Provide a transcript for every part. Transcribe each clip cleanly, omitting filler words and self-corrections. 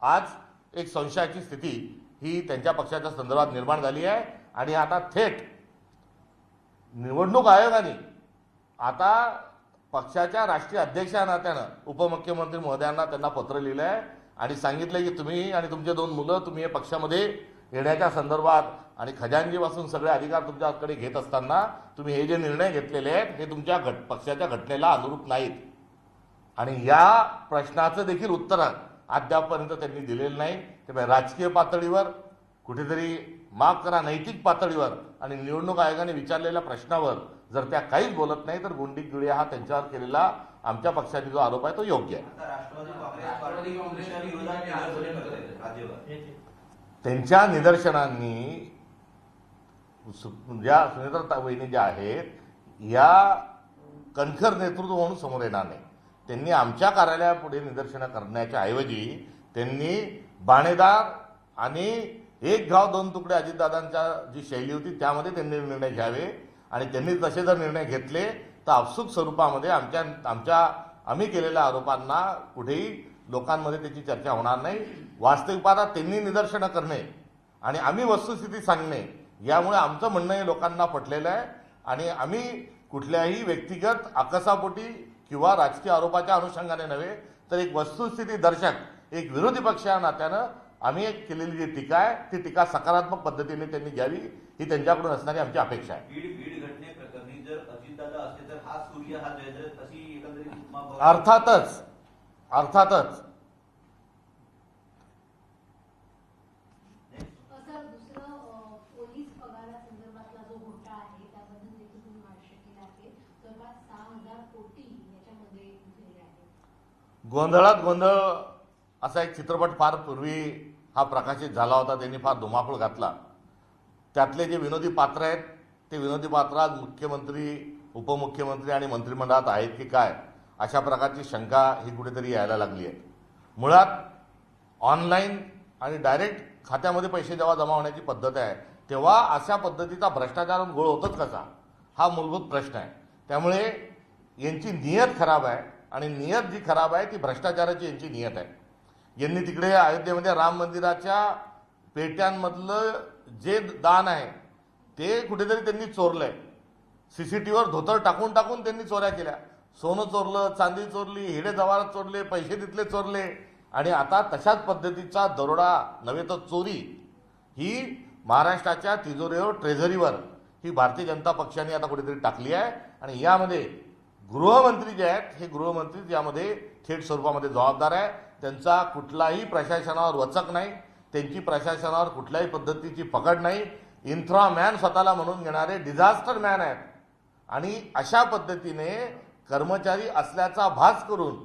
आज एक संशयाची स्थिती ही त्यांच्या पक्षाच्या संदर्भात निर्माण झाली आहे आणि आता थेट निवडणूक आयोगाने आता पक्षाच्या राष्ट्रीय अध्यक्षा नात्यानं उपमुख्यमंत्री महोदयांना त्यांना पत्र लिहिलं आहे आणि सांगितलं की तुम्ही आणि तुमचे 2 मुलं तुम्ही हे पक्षामध्ये येण्याच्या संदर्भात आणि खजानजीपासून सगळे अधिकार तुमच्याकडे घेत असताना तुम्ही हे जे निर्णय घेतलेले आहेत हे तुमच्या पक्षाच्या घटनेला अनुरूप नाहीत आणि या प्रश्नाचं देखील उत्तर अद्यापपर्यंत त्यांनी दिलेलं नाही. त्यामुळे राजकीय पातळीवर कुठेतरी माफ करा नैतिक पातळीवर आणि निवडणूक आयोगाने विचारलेल्या प्रश्नावर जर त्या काहीच बोलत नाही तर गुंडीक गिळे हा त्यांच्यावर केलेला आमच्या पक्षाने जो आरोप आहे तो योग्य आहे. त्यांच्या निदर्शनांनी ज्या सुनेत्रा वहिनी ज्या आहेत या कणखर नेतृत्व म्हणून समोर येणार नाही. त्यांनी आमच्या कार्यालयापुढे निदर्शनं करण्याच्या ऐवजी त्यांनी बाणेदार आणि एक गाव 2 तुकडे अजितदादांच्या जी शैली होती त्यामध्ये त्यांनी निर्णय घ्यावे आणि त्यांनी तसे जर निर्णय घेतले तर आपसूक स्वरूपामध्ये आम्ही केलेल्या आरोपांना कुठेही लोकांमध्ये त्याची चर्चा होणार नाही. वास्तविक पाहता त्यांनी निदर्शनं करणे आणि आम्ही वस्तुस्थिती सांगणे यामुळे आमचं म्हणणं हे लोकांना पटलेलं आहे आणि आम्ही कुठल्याही व्यक्तिगत आकसापोटी किंवा राजकीय आरोपाच्या अनुषंगाने नव्हे तर एक वस्तुस्थिती दर्शक एक विरोधी पक्ष या नात्यानं आम्ही एक केलेली जी टीका आहे ती टीका सकारात्मक पद्धतीने त्यांनी घ्यावी ही त्यांच्याकडून असणारी आमची अपेक्षा आहे. बीड घटनेप्रकरणी जर अजितदादा असते तर हा सूर्य हा जयद्रथ अशी एकंदरीत अर्थातच गोंधळात गोंधळ असा एक चित्रपट फार पूर्वी हा प्रकाशित झाला होता. त्यांनी फार धुमाकूळ घातला. त्यातले जे विनोदी पात्र आहेत ते विनोदी पात्र आज मुख्यमंत्री उपमुख्यमंत्री आणि मंत्रिमंडळात आहेत की काय अशा प्रकारची शंका ही कुठेतरी यायला लागली आहे. मुळात ऑनलाईन आणि डायरेक्ट खात्यामध्ये पैसे जेव्हा जमा होण्याची पद्धत आहे तेव्हा अशा पद्धतीचा भ्रष्टाचार गोळ होतच कसा हा मूलभूत प्रश्न आहे. त्यामुळे यांची नियत खराब आहे आणि नियत जी खराब आहे ती भ्रष्टाचाराची यांची नियत आहे. यांनी तिकडे अयोध्येमध्ये राम मंदिराच्या पेट्यांमधलं जे दान आहे ते कुठेतरी त्यांनी चोरलंय. सीसीटीव्हीवर धोतर टाकून टाकून त्यांनी चोऱ्या केल्या. सोनं चोरलं, चांदी चोरली, हिडे जवाहरात चोरले, पैसे तिथले चोरले आणि आता तशाच पद्धतीचा दरोडा नव्हे तर चोरी ही महाराष्ट्राच्या तिजोरीवर ट्रेझरीवर ही भारतीय जनता पक्षाने आता कुठेतरी टाकली आहे आणि यामध्ये गृहमंत्री जे आहेत हे गृहमंत्री यामध्ये थेट स्वरूपामध्ये जबाबदार आहे. त्यांचा कुठलाही प्रशासनावर वचक नाही, त्यांची प्रशासनावर कुठल्याही पद्धतीची पकड नाही. इन्फ्रामॅन स्वतःला म्हणून घेणारे डिझास्टर मॅन आहेत आणि अशा पद्धतीने कर्मचारी असल्याचा भास करून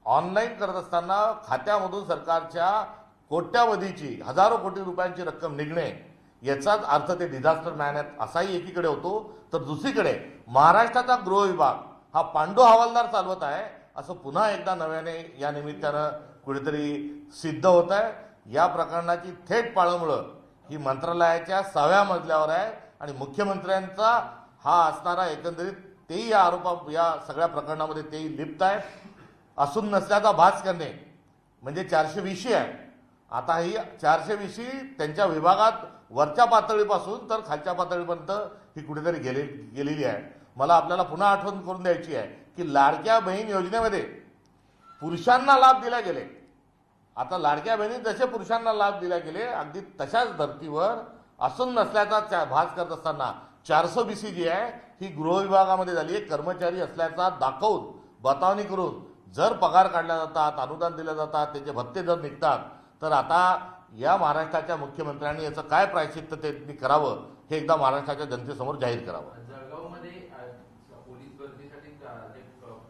ऑनलाईन करत असताना खात्यामधून सरकारच्या कोट्यावधीची हजारो कोटी रुपयांची रक्कम निघणे याचाच अर्थ ते डिझास्टर मॅन आहेत असाही एकीकडे होतो. तर दुसरीकडे महाराष्ट्राचा गृह विभाग हा पांडू हवालदार चालवत आहे असं पुन्हा एकदा नव्याने या निमित्तानं कुठेतरी सिद्ध होत आहे. या प्रकरणाची थेट पाळंमुळं ही मंत्रालयाच्या 6व्या मजल्यावर आहे आणि मुख्यमंत्र्यांचा हा असणारा एकंदरीत तेही या या सगळ्या प्रकरणामध्ये तेही लिप्त आहेत. असून नसल्याचा भास करणे म्हणजे 420 आहे. आता ही 420 त्यांच्या विभागात वरच्या पातळीपासून तर खालच्या पातळीपर्यंत ही कुठेतरी गेलेली आहे. मला आपल्याला पुन्हा आठवण करून द्यायची आहे की लाडक्या बहीण योजनेमध्ये पुरुषांना लाभ दिले गेले. आता लाडक्या बहिणी जसे पुरुषांना लाभ दिले गेले अगदी तशाच धर्तीवर असून नसल्याचा भास करत असताना 420 जी आहे ही गृह विभागामध्ये झाली आहे. कर्मचारी असल्याचा दाखवून बतावणी करून जर पगार काढल्या जातात, अनुदान दिले जातात, त्याचे भत्ते जर निघतात तर आता या महाराष्ट्राच्या मुख्यमंत्र्यांनी याचं काय प्रायश्चित्त त्यांनी करावं हे एकदा महाराष्ट्राच्या जनतेसमोर जाहीर करावं. जळगावमध्ये पोलीस भरतीसाठी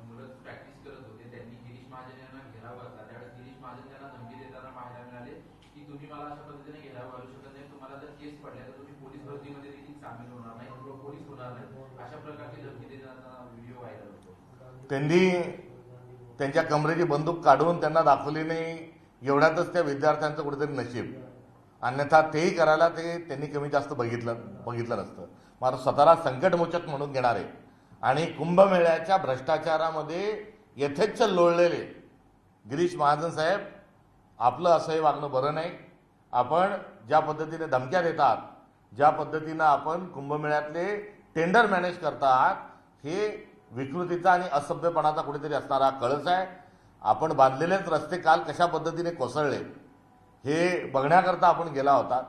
मुलं प्रॅक्टिस करत होते. त्यांनी गिरीश महाजन यांना घेराव घातला. त्यावेळेस गिरीश महाजन यांना धमकी देताना पाहायला मिळाले की तुम्ही मला अशा पद्धतीने घेराव घालू शकत नाही, तुम्हाला जर केस पडल्या तर तुम्ही पोलीस भरतीमध्ये देखील सामील होणार नाही, पोलीस होणार नाही, अशा प्रकारची धमकी देताना व्हिडिओ व्हायरल होतो. त्यांनी त्यांच्या कमरेची बंदूक काढून त्यांना दाखवली नाही एवढ्यातच त्या विद्यार्थ्यांचं कुठेतरी नशीब. अन्यथा तेही करायला त्यांनी कमी जास्त बघितलं नसतं. मात्र स्वतःला संकटमोचक म्हणून घेणारे आणि कुंभमेळ्याच्या भ्रष्टाचारामध्ये यथेच्छ लोळलेले गिरीश महाजन साहेब आपलं असंही वागणं बरं नाही. आपण ज्या पद्धतीने धमक्या देतात, ज्या पद्धतीनं आपण कुंभमेळ्यातले टेंडर मॅनेज करतात, हे विकृतीचा आणि असभ्यपणाचा कुठेतरी असणारा कळस आहे. आपण बांधलेलेच रस्ते काल कशा पद्धतीने कोसळले हे बघण्याकरता आपण गेला होता.